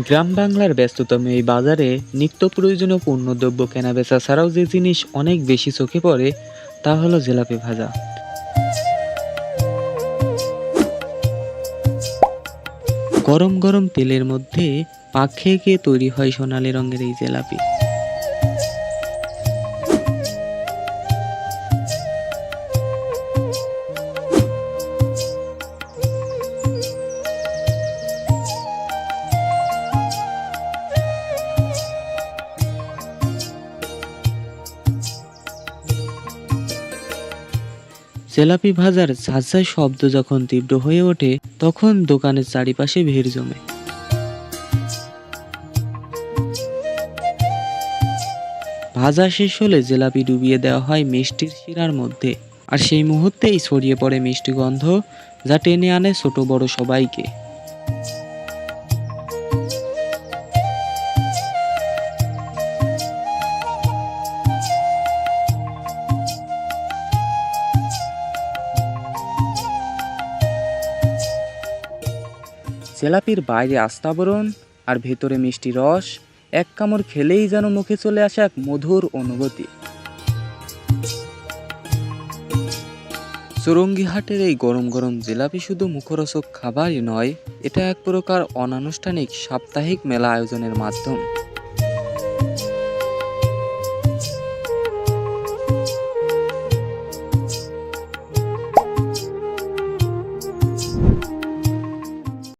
গ্রাম বাংলার ব্যস্ততম এই বাজারে নিত্য প্রয়োজনীয় পণ্যদ্রব্য কেনাবেচা ছাড়াও যে জিনিস অনেক বেশি চোখে পড়ে তা হলো জিলাপি ভাজা। গরম গরম তেলের মধ্যে পাক খেয়ে খেয়ে তৈরি হয় সোনালী রঙের এই জিলাপি। জিলাপি ভাজার ঝাঁঝাঁ শব্দ যখন তীব্র হয়ে ওঠে তখন দোকানের চারিপাশে ভিড় জমে। ভাজা শেষ হলে জিলাপি ডুবিয়ে দেওয়া হয় মিষ্টির শিরার মধ্যে, আর সেই মুহূর্তেই ছড়িয়ে পড়ে মিষ্টি গন্ধ, যা টেনে আনে ছোট বড় সবাইকে। জিলাপির বাইরে আস্তাবরণ আর ভেতরে মিষ্টি রস, এক কামড় খেলেই যেন মুখে চলে আসে এক মধুর অনুভূতি। চুরঙ্গিহাটের এই গরম গরম জিলাপি শুধু মুখরোচক খাবারই নয়, এটা এক প্রকার অনানুষ্ঠানিক সাপ্তাহিক মেলা আয়োজনের মাধ্যম।